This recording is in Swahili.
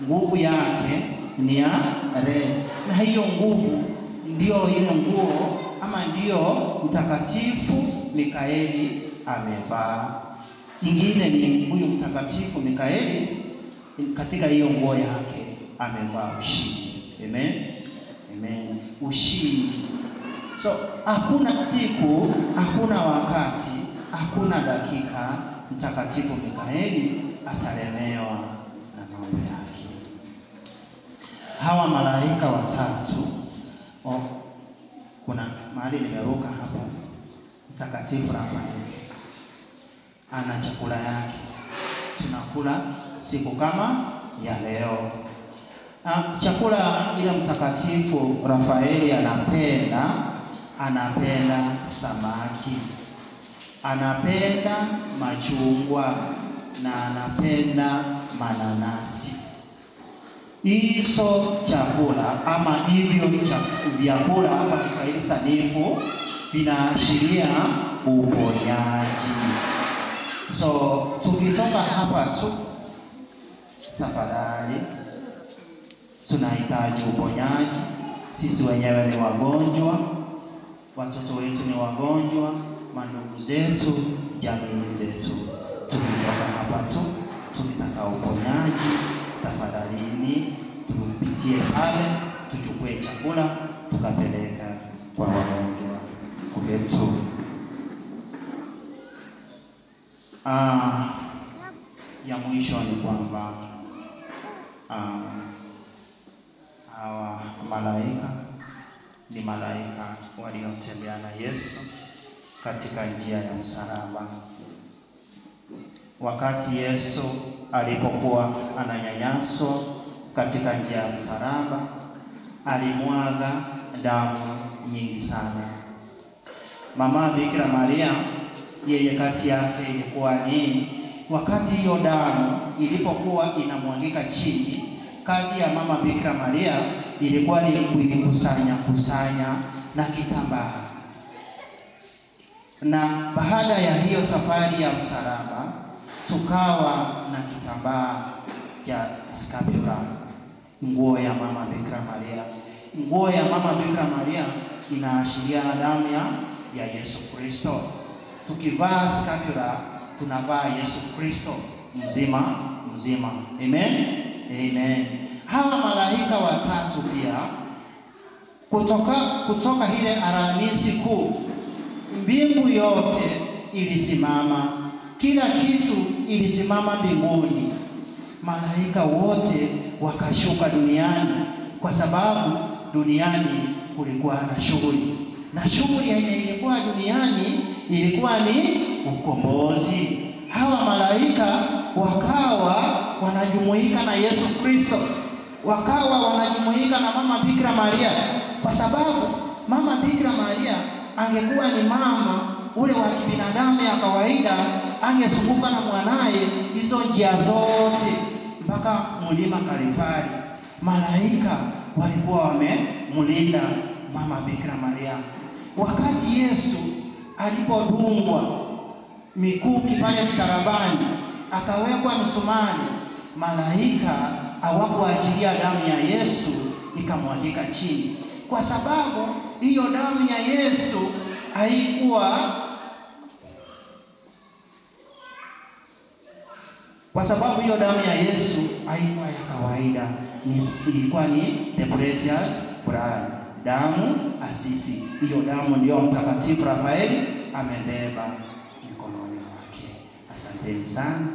nguvu yake ni ya red, na hiyo nguvu ndio ile nguo ama ndio Mtakatifu Mikaeli amevaa. Ingine ni huyu Mtakatifu Mikaeli katika hiyo nguo yake amevaa ushindi. Amen, amen, ushindi. So hakuna siku, hakuna wakati, hakuna dakika Mtakatifu Mikaeli atalemewa na mambo yake. Hawa malaika watatu, kuna mahali nimeruka hapa. Mtakatifu Rafaeli ana chakula yake, tunakula siku kama ya leo. Chakula ile Mtakatifu Rafaeli anapenda samaki, anapenda machungwa na anapenda mananasi. Hizo chakula ama hivyo vyakula hapa Kiswahili sanifu vinaashiria uponyaji. So tukitoka hapa tu, tafadhali, tunahitaji uponyaji. Sisi wenyewe ni wagonjwa, watoto wetu ni wagonjwa, mandugu zetu, jamii zetu. Tukitoka hapa tu, tunataka uponyaji. Tafadhalini tupitie pale, tuchukue chakula tukapeleka kwa wagonjwa wetu. Ya mwisho ni kwamba hawa malaika ni malaika waliotembea na Yesu katika njia ya msalaba. Wakati Yesu alipokuwa ananyanyaswa katika njia ya msalaba, alimwaga damu nyingi sana. Mama Bikira Maria, yeye kazi yake ilikuwa ni, wakati hiyo damu ilipokuwa inamwagika chini, kazi ya Mama Bikira Maria ilikuwa ni kuikusanya na kitambaa. Na baada ya hiyo safari ya msalaba, tukawa na kitambaa cha scapula, nguo ya Mama Bikira Maria. Nguo ya Mama Bikira Maria inaashiria damu ya Yesu Kristo. Tukivaa scapula, tunavaa Yesu Kristo mzima. Amen, amen. Hawa malaika watatu pia, kutoka ile Alhamisi Kuu, mbingu yote ilisimama, kila kitu ilisimama mbinguni. Malaika wote wakashuka duniani, kwa sababu duniani kulikuwa na shughuli, na shughuli yenye ilikuwa duniani ilikuwa ni ukombozi. Hawa malaika wakawa wanajumuika na Yesu Kristo, wakawa wanajumuika na Mama Bikira Maria, kwa sababu Mama Bikira Maria angekuwa ni mama ule wa kibinadamu ya kawaida, angezunguka na mwanaye hizo njia zote mpaka mlima Kalvari. Malaika walikuwa wamemlinda Mama Bikira Maria. Wakati Yesu alipodungwa mikuki pale msalabani, akawekwa msumari, malaika hawakuachilia damu ya Yesu ikamwagika chini, kwa sababu hiyo damu ya Yesu haikuwa, kwa sababu hiyo damu ya Yesu haikuwa ya kawaida, ilikuwa ni the precious blood, damu asisi. Hiyo damu ndio Mtakatifu Rafaeli amebeba mikononi mwake. Asanteni sana.